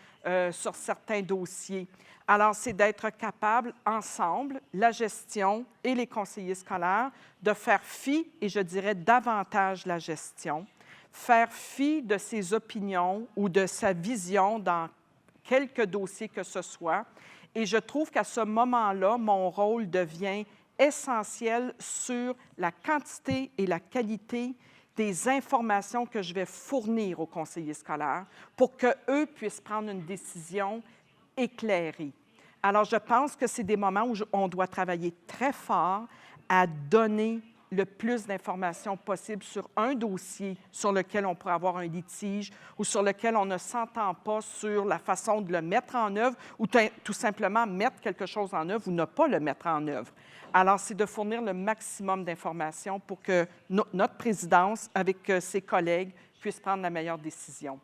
sur certains dossiers. Alors, c'est d'être capable, ensemble, la gestion et les conseillers scolaires, de faire fi, et je dirais davantage la gestion, faire fi de ses opinions ou de sa vision dans quelque dossier que ce soit. Et je trouve qu'à ce moment-là, mon rôle devient essentiel sur la quantité et la qualité des informations que je vais fournir aux conseillers scolaires pour qu'eux puissent prendre une décision éclairée. Alors, je pense que c'est des moments où on doit travailler très fort à donner le plus d'informations possible sur un dossier sur lequel on pourrait avoir un litige ou sur lequel on ne s'entend pas sur la façon de le mettre en œuvre ou tout simplement mettre quelque chose en œuvre ou ne pas le mettre en œuvre. Alors, c'est de fournir le maximum d'informations pour que notre présidence, avec ses collègues, puisse prendre la meilleure décision.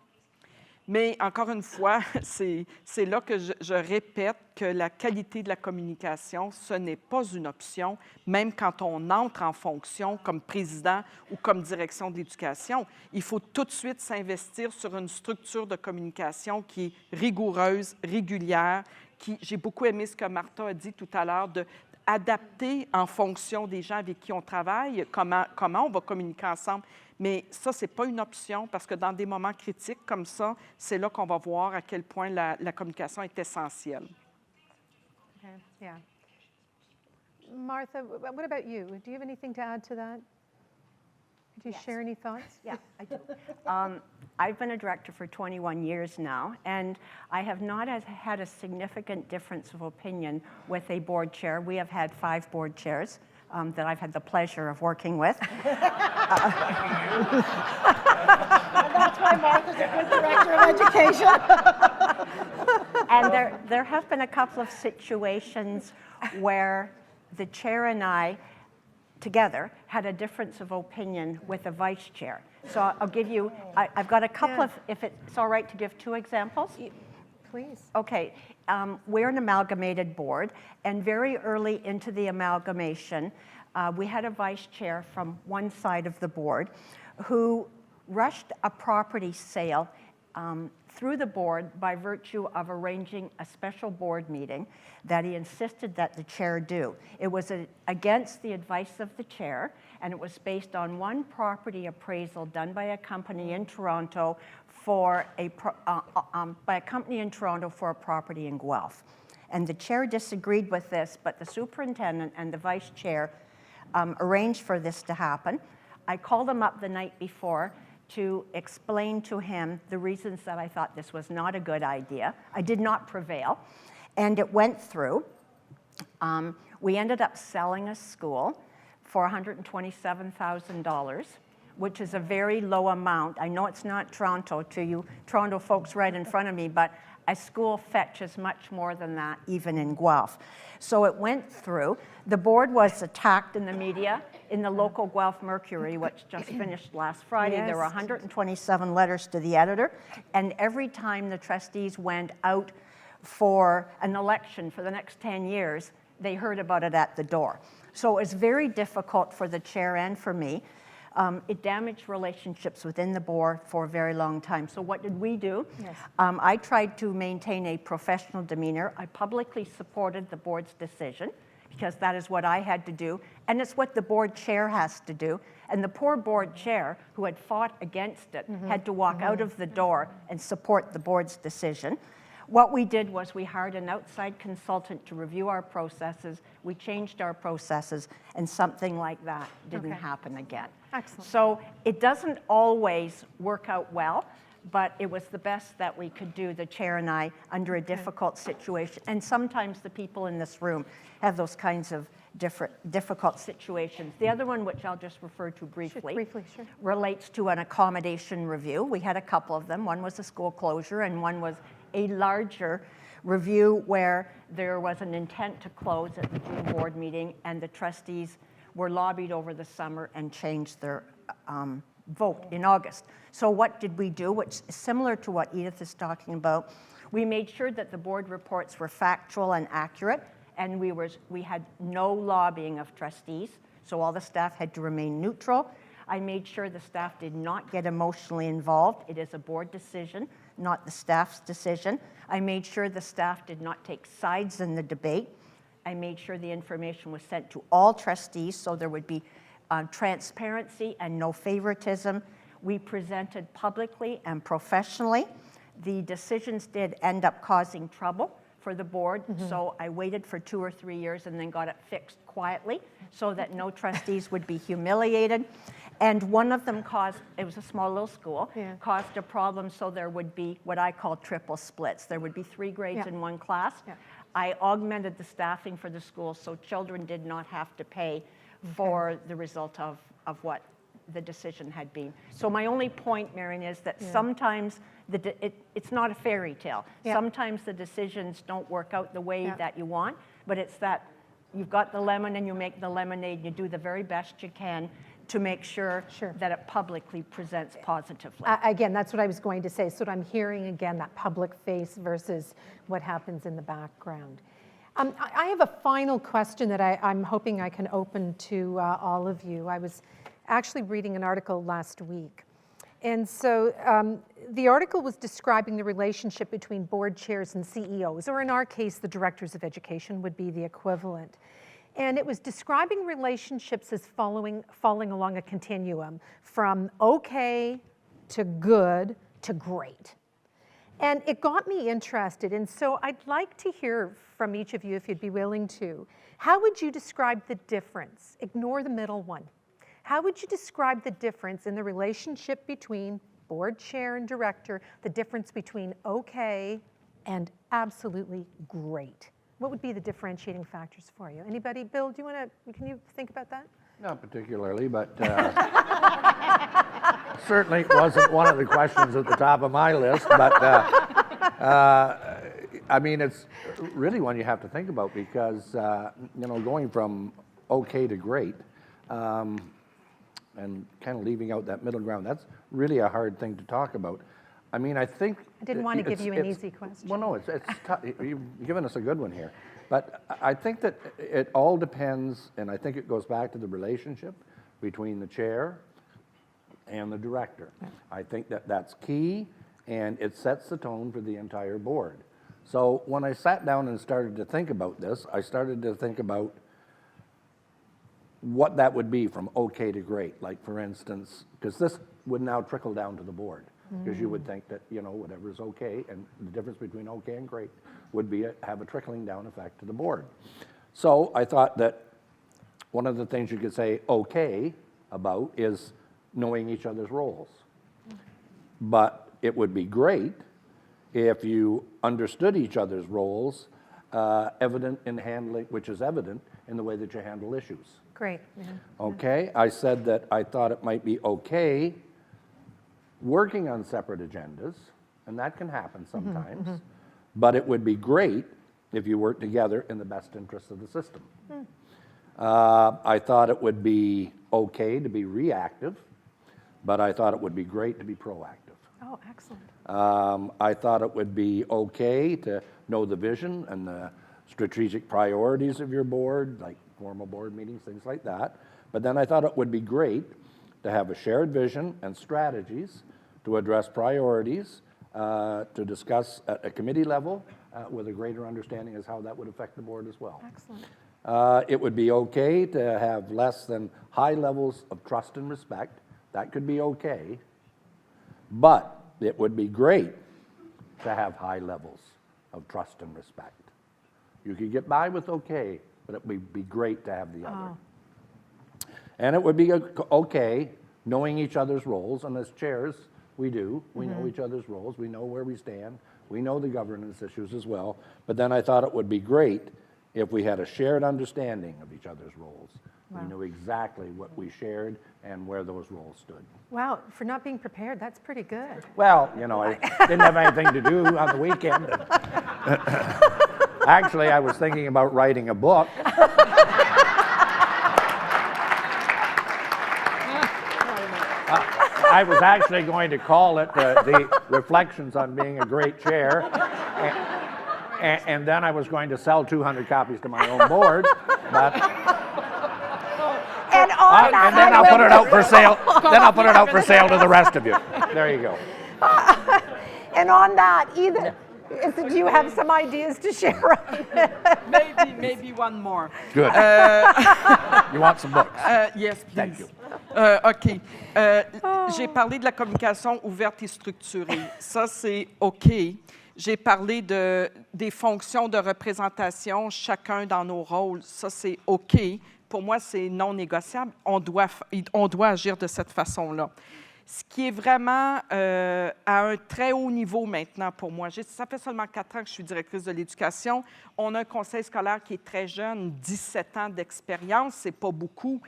Mais encore une fois, c'est là que je répète que la qualité de la communication, ce n'est pas une option, même quand on entre en fonction comme président ou comme direction de l'éducation. Il faut tout de suite s'investir sur une structure de communication qui est rigoureuse, régulière, j'ai beaucoup aimé ce que Martha a dit tout à l'heure, adapter en fonction des gens avec qui on travaille, comment on va communiquer ensemble. Mais ça, ce n'est pas une option parce que dans des moments critiques comme ça, c'est là qu'on va voir à quel point la communication est essentielle. Okay. Yeah. Martha, what about you? Do you have anything to add to that? Could you share any thoughts? Yeah, I do. I've been a director for 21 years now, and I have not had a significant difference of opinion with a board chair. We have had 5 board chairs that I've had the pleasure of working with. That's why Martha's a good director of education. And there have been a couple of situations where the chair and I together had a difference of opinion with the vice chair. So I'll give you, I've got a couple of, if it's all right to give 2 examples. Please. Okay, we're an amalgamated board, and very early into the amalgamation, we had a vice chair from one side of the board who rushed a property sale through the board by virtue of arranging a special board meeting that he insisted that the chair do. It was against the advice of the chair, and it was based on one property appraisal done by a company in Toronto for a property in Guelph. And the chair disagreed with this, but the superintendent and the vice chair arranged for this to happen. I called him up the night before to explain to him the reasons that I thought this was not a good idea. I did not prevail, and it went through. We ended up selling a school for $127,000, which is a very low amount. I know it's not Toronto to you Toronto folks right in front of me, but a school fetches much more than that, even in Guelph. So it went through. The board was attacked in the media, in the local Guelph Mercury, which just finished last Friday. Yes. There were 127 letters to the editor, and every time the trustees went out for an election for the next 10 years, they heard about it at the door. So it was very difficult for the chair and for me. It damaged relationships within the board for a very long time. So what did we do? Yes. I tried to maintain a professional demeanor. I publicly supported the board's decision because that is what I had to do, and it's what the board chair has to do. And the poor board chair, who had fought against it, had to walk out of the door and support the board's decision. What we did was we hired an outside consultant to review our processes. We changed our processes, and something like that didn't happen again. Excellent. So it doesn't always work out well, but it was the best that we could do, the chair and I, under a difficult situation. And sometimes the people in this room have those kinds of difficult situations. The other one, which I'll just refer to briefly, Sure. relates to an accommodation review. We had a couple of them. One was a school closure, and one was a larger review where there was an intent to close at the June board meeting, and the trustees were lobbied over the summer and changed their vote in August. So what did we do, which is similar to what Edith is talking about? We made sure that the board reports were factual and accurate, and we had no lobbying of trustees, so all the staff had to remain neutral. I made sure the staff did not get emotionally involved. It is a board decision, not the staff's decision. I made sure the staff did not take sides in the debate. I made sure the information was sent to all trustees so there would be transparency and no favoritism. We presented publicly and professionally. The decisions did end up causing trouble for the board, so I waited for 2 or 3 years and then got it fixed quietly so that no trustees would be humiliated. And one of them it was a small little school, caused a problem, so there would be what I call triple splits. There would be 3 grades in one class. I augmented the staffing for the school so children did not have to pay for the result of what the decision had been. So my only point, Marion, is that sometimes it's not a fairy tale. Sometimes the decisions don't work out the way that you want, but it's that you've got the lemon and you make the lemonade and you do the very best you can to make sure that it publicly presents positively. Again, that's what I was going to say. So I'm hearing again that public face versus what happens in the background. I have a final question that I'm hoping I can open to all of you. I was actually reading an article last week. And so the article was describing the relationship between board chairs and CEOs, or in our case, the directors of education would be the equivalent. And it was describing relationships as falling along a continuum from okay to good to great. And it got me interested, and so I'd like to hear from each of you, if you'd be willing to. How would you describe the difference? Ignore the middle one. How would you describe the difference in the relationship between board chair and director, the difference between okay and absolutely great? What would be the differentiating factors for you? Anybody? Bill, can you think about that? Not particularly, but certainly wasn't one of the questions at the top of my list. But I mean, it's really one you have to think about because going from okay to great and kind of leaving out that middle ground, that's really a hard thing to talk about. I mean, I think I didn't want to give you an easy question. Well, no, it's tough. You've given us a good one here. But I think that it all depends, and I think it goes back to the relationship between the chair and the director. I think that that's key, and it sets the tone for the entire board. So when I sat down and started to think about this, I started to think about what that would be from okay to great. Like, for instance, because this would now trickle down to the board, because you would think that, you know, whatever is okay, and the difference between okay and great would be have a trickling down effect to the board. So I thought that one of the things you could say okay about is knowing each other's roles. But it would be great if you understood each other's roles, evident in handling, which is evident in the way that you handle issues. Great. Okay, I said that I thought it might be okay working on separate agendas, and that can happen sometimes, but it would be great if you work together in the best interest of the system. I thought it would be okay to be reactive, but I thought it would be great to be proactive. Oh, excellent. I thought it would be okay to know the vision and the strategic priorities of your board, like formal board meetings, things like that. But then I thought it would be great to have a shared vision and strategies to address priorities, to discuss at a committee level with a greater understanding as how that would affect the board as well. Excellent. It would be okay to have less than high levels of trust and respect. That could be okay. But it would be great to have high levels of trust and respect. You could get by with okay, but it would be great to have the other. And it would be okay knowing each other's roles, and as chairs, we do. We know each other's roles. We know where we stand. We know the governance issues as well. But then I thought it would be great if we had a shared understanding of each other's roles. We knew exactly what we shared and where those roles stood. Wow, for not being prepared, that's pretty good. Well, you know, I didn't have anything to do on the weekend. Actually, I was thinking about writing a book. I was actually going to call it the Reflections on Being a Great Chair. And then I was going to sell 200 copies to my own board. But and then I'll put it out for sale. Then I'll put it out for sale to the rest of you. There you go. And on that, Edith, do you have some ideas to share? Maybe one more. Good. You want some books? Yes, please. Thank you. OK. J'ai parlé de la communication ouverte et structurée. Ça, c'est OK. J'ai parlé des fonctions de représentation, chacun dans nos rôles. Ça, c'est OK. Pour moi, c'est non négociable. On doit agir de cette façon-là. Ce qui est vraiment à un très haut niveau maintenant pour moi. Ça fait seulement 4 ans que je suis directrice de l'éducation. On a un conseil scolaire qui est très jeune, 17 ans d'expérience, c'est pas beaucoup.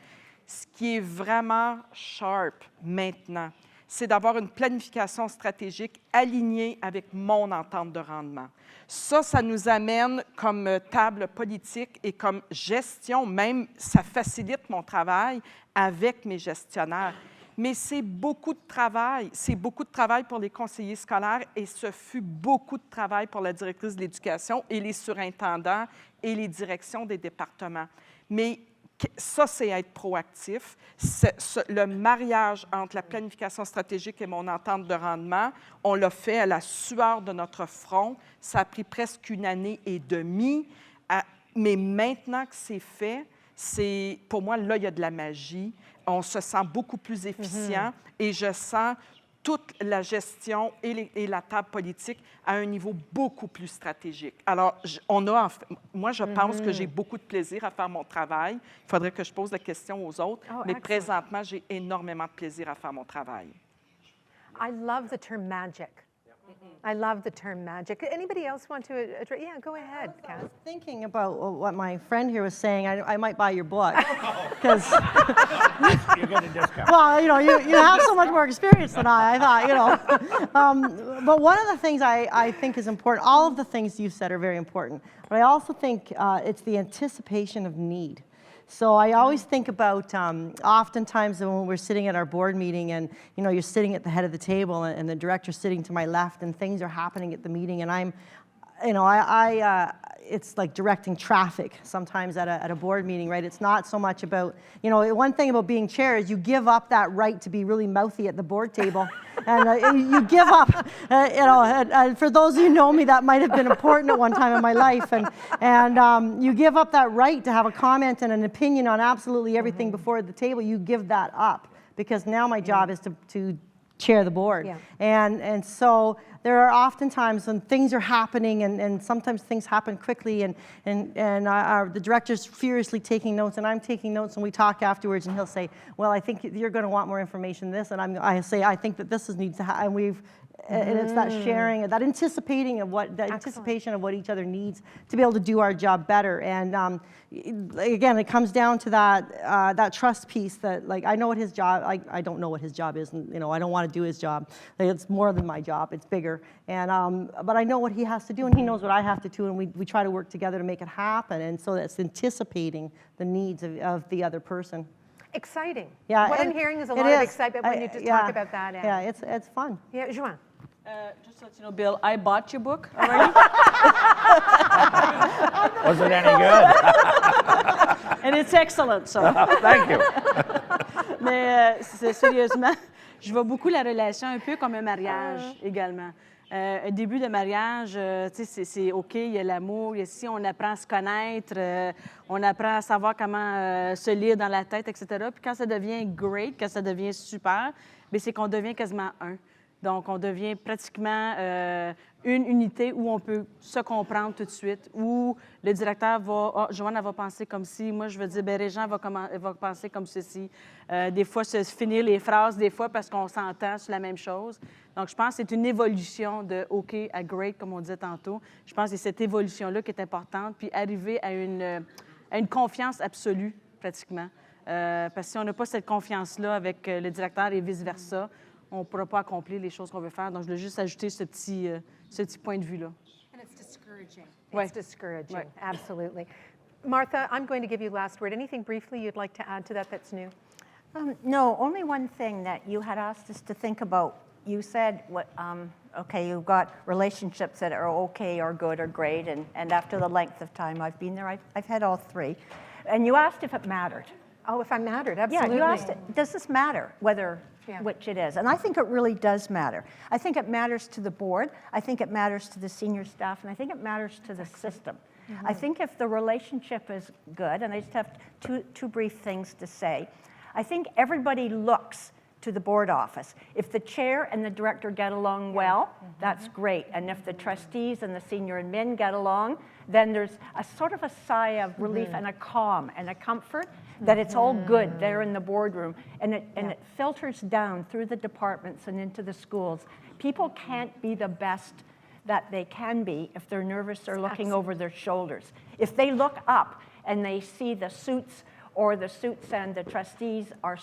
Ce qui est vraiment sharp maintenant, c'est d'avoir une planification stratégique alignée avec mon entente de rendement. Ça nous amène comme table politique et comme gestion, même ça facilite mon travail avec mes gestionnaires. Mais c'est beaucoup de travail. C'est beaucoup de travail pour les conseillers scolaires et ce fut beaucoup de travail pour la directrice de l'éducation et les surintendants et les directions des départements. Mais ça, c'est être proactif. Le mariage entre la planification stratégique et mon entente de rendement, on l'a fait à la sueur de notre front. Ça a pris presque 1 année et demie. Mais maintenant que c'est fait, pour moi, là, il y a de la magie. On se sent beaucoup plus efficient et je sens toute la gestion et la table politique à un niveau beaucoup plus stratégique. Alors, moi, je pense que j'ai beaucoup de plaisir à faire mon travail. Il faudrait que je pose la question aux autres, mais présentement, j'ai énormément de plaisir à faire mon travail. I love the term magic. I love the term magic. Anybody else want to address? Yeah, go ahead, Cass. I was thinking about what my friend here was saying. I might buy your book because, You get a discount. well, you know, you have so much more experience than I thought, you know. But one of the things I think is important, all of the things you've said are very important, but I also think it's the anticipation of need. So I always think about oftentimes when we're sitting at our board meeting and, you know, you're sitting at the head of the table and the director's sitting to my left and things are happening at the meeting and I'm, you know, it's like directing traffic sometimes at a board meeting, right? It's not so much about, you know, one thing about being chair is you give up that right to be really mouthy at the board table and you give up. And for those who know me, that might have been important at one time in my life. And you give up that right to have a comment and an opinion on absolutely everything before the table. You give that up because now my job is to chair the board. Yeah. And so there are often times when things are happening, and sometimes things happen quickly, and the director's furiously taking notes, and I'm taking notes, and we talk afterwards, and he'll say, well, I think you're going to want more information than this, and I say, I think that this needs to happen, and it's that sharing, that anticipation of what each other needs to be able to do our job better. And again, it comes down to that trust piece. That like I know what his job. I don't know what his job is, and I don't want to do his job. Like, it's more than my job. It's bigger. And but I know what he has to do, and he knows what I have to do, and we try to work together to make it happen. And so that's anticipating the needs of the other person. Exciting. Yeah, What I'm and hearing is a it lot of is. excitement when you just talk about that. Yeah, it's fun. Yeah, Joanne. Just to let you know, Bill, I bought your book already. Was it any good? And it's excellent, so. Thank you. Mais sérieusement, je vois beaucoup la relation un peu comme un mariage également. Un début de mariage, tu sais, c'est OK, il y a l'amour, ici, on apprend à se connaître, on apprend à savoir comment se lire dans la tête, etc. Puis quand ça devient great, quand ça devient super, bien, c'est qu'on devient quasiment un. Donc, on devient pratiquement une unité où on peut se comprendre tout de suite, où le directeur va, Joanne, elle va penser comme ci, moi, je veux dire, bien, Régent va penser comme ceci. Des fois, se finir les phrases, des fois, parce qu'on s'entend sur la même chose. Donc, je pense que c'est une évolution de OK à great, comme on disait tantôt. Je pense que c'est cette évolution-là qui est importante, puis arriver à une confiance absolue, pratiquement. Parce que si on n'a pas cette confiance-là avec le directeur et vice-versa, on ne pourra pas accomplir les choses qu'on veut faire. Donc, je voulais juste ajouter ce petit point de vue-là. And it's discouraging. Ouais. It's discouraging, Ouais. absolutely. Martha, I'm going to give you last word. Anything briefly you'd like to add to that's new? No, only one thing that you had asked us to think about. You said, okay, you've got relationships that are okay or good or great, and after the length of time I've been there, I've had all three. And you asked if it mattered. Oh, if I mattered, absolutely. Yeah, you asked, does this matter, which it is? And I think it really does matter. I think it matters to the board. I think it matters to the senior staff, and I think it matters to the system. Mm-hmm. I think if the relationship is good, and I just have two brief things to say, I think everybody looks to the board office. If the chair and the director get along well, that's great. And if the trustees and the senior admin get along, then there's a sort of a sigh of relief and a calm and a comfort that it's all good there in the boardroom. And it filters down through the departments and into the schools. People can't be the best that they can be if they're nervous or looking over their shoulders. If they look up and they see the suits or the suits and the trustees are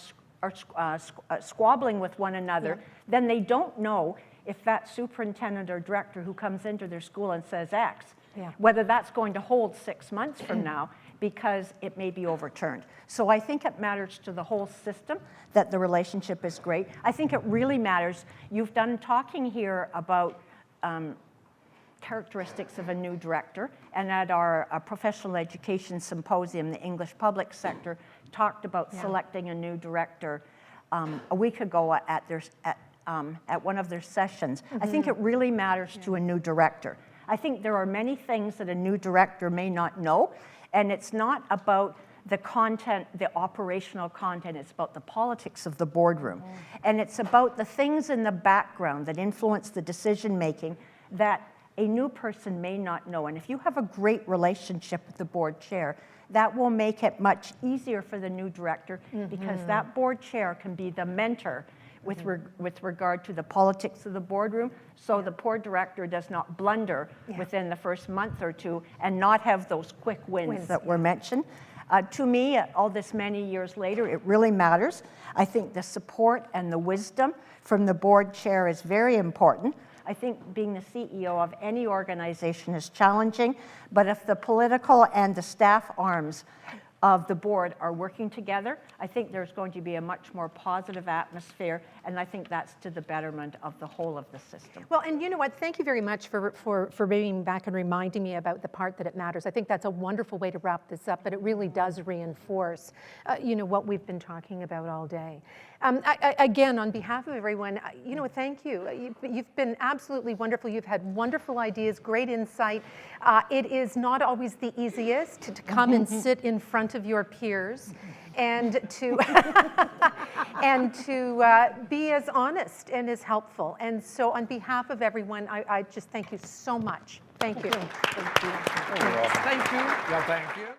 squabbling with one another, then they don't know if that superintendent or director who comes into their school and says X, whether that's going to hold 6 months from now, because it may be overturned. So I think it matters to the whole system that the relationship is great. I think it really matters. You've done talking here about characteristics of a new director, and at our professional education symposium, the English public sector talked about selecting a new director a week ago at one of their sessions. I think it really matters to a new director. I think there are many things that a new director may not know, and it's not about the content, the operational content, it's about the politics of the boardroom. And it's about the things in the background that influence the decision making that a new person may not know. And if you have a great relationship with the board chair, that will make it much easier for the new director because that board chair can be the mentor with regard to the politics of the boardroom, so the board director does not blunder within the first month or two and not have those quick wins that were mentioned. To me, all this many years later, it really matters. I think the support and the wisdom from the board chair is very important. I think being the CEO of any organization is challenging, but if the political and the staff arms of the board are working together, I think there's going to be a much more positive atmosphere, and I think that's to the betterment of the whole of the system. Well, and you know what? Thank you very much for bringing back and reminding me about the part that it matters. I think that's a wonderful way to wrap this up, but it really does reinforce, what we've been talking about all day. Again, on behalf of everyone, thank you. You've been absolutely wonderful. You've had wonderful ideas, great insight. It is not always the easiest to come and sit in front of your peers and to be as honest and as helpful. And so on behalf of everyone, I just thank you so much. Thank you. Thank you. Yeah, thank you.